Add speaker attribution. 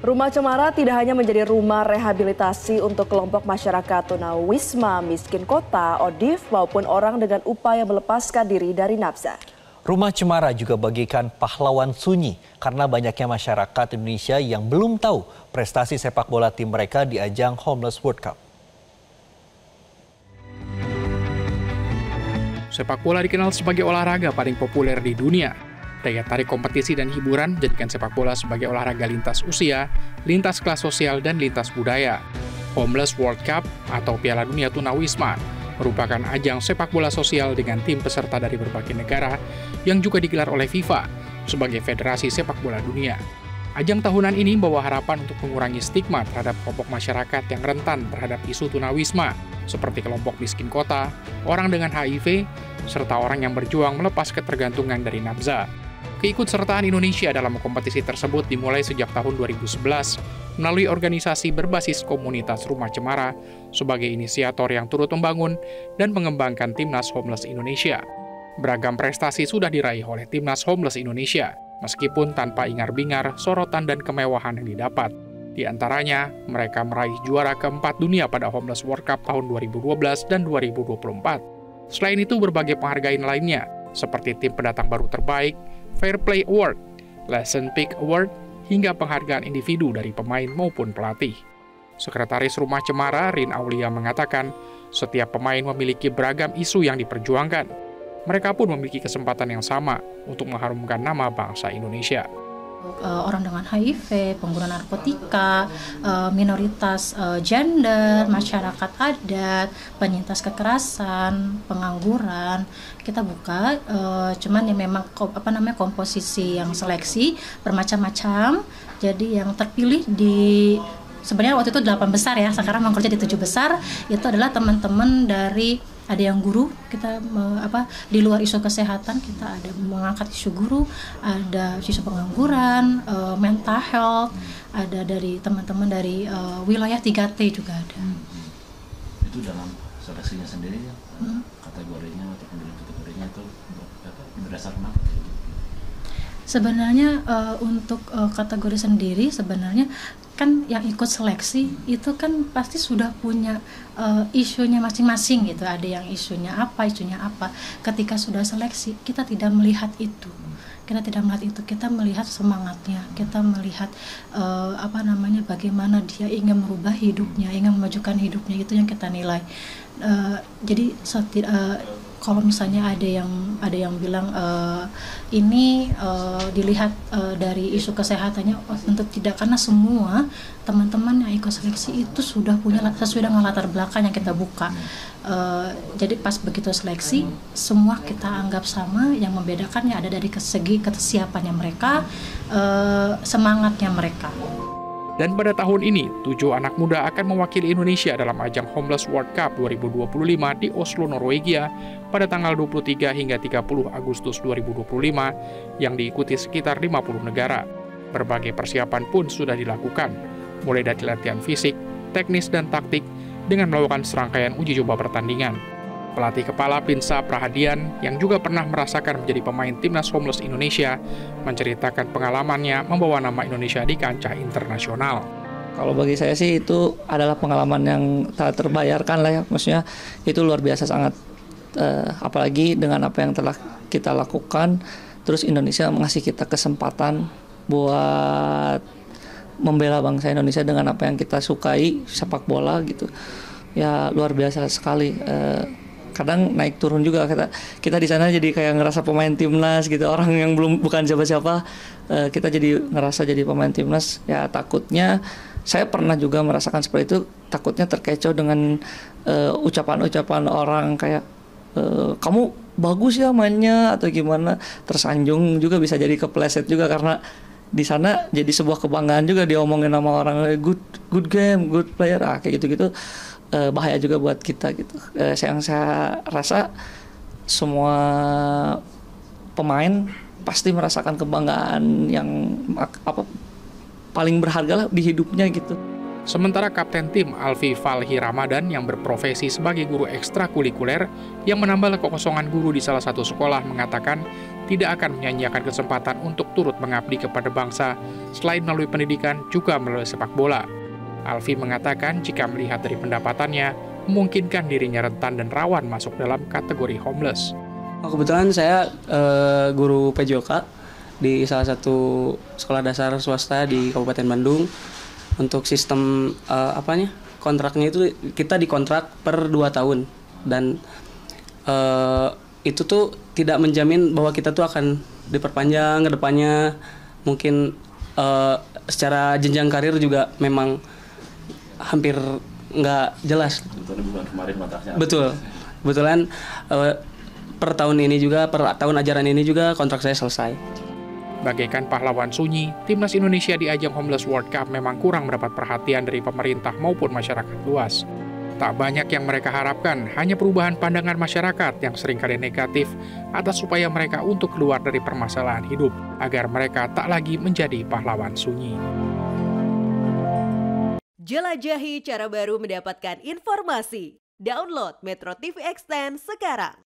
Speaker 1: Rumah Cemara tidak hanya menjadi rumah rehabilitasi untuk kelompok masyarakat tunawisma miskin kota, ODIF maupun orang dengan upaya melepaskan diri dari nafsa.
Speaker 2: Rumah Cemara juga bagikan pahlawan sunyi karena banyaknya masyarakat Indonesia yang belum tahu prestasi sepak bola tim mereka di ajang Homeless World Cup.
Speaker 3: Sepak bola dikenal sebagai olahraga paling populer di dunia. Daya tarik kompetisi dan hiburan menjadikan sepak bola sebagai olahraga lintas usia, lintas kelas sosial, dan lintas budaya. Homeless World Cup atau Piala Dunia Tunawisma merupakan ajang sepak bola sosial dengan tim peserta dari berbagai negara yang juga digelar oleh FIFA sebagai federasi sepak bola dunia. Ajang tahunan ini membawa harapan untuk mengurangi stigma terhadap kelompok masyarakat yang rentan terhadap isu tunawisma, seperti kelompok miskin kota, orang dengan HIV, serta orang yang berjuang melepas ketergantungan dari nafsa. Keikutsertaan Indonesia dalam kompetisi tersebut dimulai sejak tahun 2011 melalui organisasi berbasis komunitas Rumah Cemara sebagai inisiator yang turut membangun dan mengembangkan Timnas Homeless Indonesia. Beragam prestasi sudah diraih oleh Timnas Homeless Indonesia, meskipun tanpa ingar-bingar, sorotan, dan kemewahan yang didapat. Di antaranya, mereka meraih juara keempat dunia pada Homeless World Cup tahun 2012 dan 2024. Selain itu, berbagai penghargaan lainnya, seperti tim pendatang baru terbaik, Fair Play Award, Lesson Pick Award, hingga penghargaan individu dari pemain maupun pelatih. Sekretaris Rumah Cemara, Rin Aulia, mengatakan, setiap pemain memiliki beragam isu yang diperjuangkan. Mereka pun memiliki kesempatan yang sama untuk mengharumkan nama bangsa Indonesia.
Speaker 4: Orang dengan HIV, pengguna narkotika, minoritas gender, masyarakat adat, penyintas kekerasan, pengangguran, kita buka. Cuman ya memang komposisi yang seleksi bermacam-macam. Jadi yang terpilih sebenarnya waktu itu 8 besar ya, sekarang bekerja di 7 besar. Itu adalah teman-teman dari ada yang guru, kita di luar isu kesehatan kita ada mengangkat isu guru, ada isu pengangguran, mental health, ada dari teman-teman dari wilayah 3T juga ada.
Speaker 5: Itu dalam seleksinya sendiri ya, kategorinya atau kategorinya itu berdasarkan apa?
Speaker 4: Sebenarnya untuk kategori sendiri sebenarnya kan yang ikut seleksi itu kan pasti sudah punya isunya masing-masing gitu. Ada yang isunya apa. Ketika sudah seleksi kita tidak melihat itu. Kita melihat semangatnya, kita melihat bagaimana dia ingin merubah hidupnya, ingin memajukan hidupnya, itu yang kita nilai. Jadi kalau misalnya ada yang bilang ini dilihat dari isu kesehatannya, tentu tidak, karena semua teman-teman yang ikut seleksi itu sudah punya sesuai dengan latar belakang yang kita buka. Jadi pas begitu seleksi semua kita anggap sama, yang membedakannya ada dari segi kesiapannya mereka, semangatnya mereka.
Speaker 3: Dan pada tahun ini, 7 anak muda akan mewakili Indonesia dalam ajang Homeless World Cup 2025 di Oslo, Norwegia pada tanggal 23 hingga 30 Agustus 2025 yang diikuti sekitar 50 negara. Berbagai persiapan pun sudah dilakukan, mulai dari latihan fisik, teknis, dan taktik dengan melakukan serangkaian uji coba pertandingan. Pelatih kepala Pinsa Prahadian yang juga pernah merasakan menjadi pemain Timnas Homeless Indonesia menceritakan pengalamannya membawa nama Indonesia di kancah internasional.
Speaker 6: Kalau bagi saya sih itu adalah pengalaman yang tak terbayarkan lah ya, maksudnya itu luar biasa sangat, apalagi dengan apa yang telah kita lakukan, terus Indonesia mengasih kita kesempatan buat membela bangsa Indonesia dengan apa yang kita sukai, sepak bola gitu. Ya luar biasa sekali. Kadang naik turun juga, kita di sana jadi kayak ngerasa pemain timnas gitu, orang yang bukan siapa-siapa, kita jadi ngerasa jadi pemain timnas. Ya takutnya saya pernah juga merasakan seperti itu, takutnya terkecoh dengan ucapan-ucapan orang kayak kamu bagus ya mainnya atau gimana, tersanjung juga, bisa jadi kepleset juga karena di sana jadi sebuah kebanggaan juga diomongin sama orang, good game, good player, kayak gitu-gitu. Bahaya juga buat kita gitu. Yang saya rasa semua pemain pasti merasakan kebanggaan yang paling berharga lah di hidupnya gitu.
Speaker 3: Sementara Kapten Tim Alfi Falhi Ramadan yang berprofesi sebagai guru ekstrakurikuler yang menambah kekosongan guru di salah satu sekolah mengatakan tidak akan menyanyiakan kesempatan untuk turut mengabdi kepada bangsa selain melalui pendidikan juga melalui sepak bola. Alfi mengatakan jika melihat dari pendapatannya, memungkinkan dirinya rentan dan rawan masuk dalam kategori homeless.
Speaker 7: Kebetulan saya guru PJOK di salah satu sekolah dasar swasta di Kabupaten Bandung. Untuk sistem kontraknya itu kita dikontrak per 2 tahun dan itu tuh tidak menjamin bahwa kita tuh akan diperpanjang ke depannya. Mungkin secara jenjang karir juga memang hampir nggak jelas. Betul. Kebetulan per tahun ajaran ini juga kontrak saya selesai.
Speaker 3: Bagaikan pahlawan sunyi, Timnas Indonesia di ajang Homeless World Cup memang kurang mendapat perhatian dari pemerintah maupun masyarakat luas. Tak banyak yang mereka harapkan, hanya perubahan pandangan masyarakat yang seringkali negatif atas upaya mereka untuk keluar dari permasalahan hidup, agar mereka tak lagi menjadi pahlawan sunyi.
Speaker 8: Jelajahi cara baru mendapatkan informasi. Download Metro TV Extend sekarang.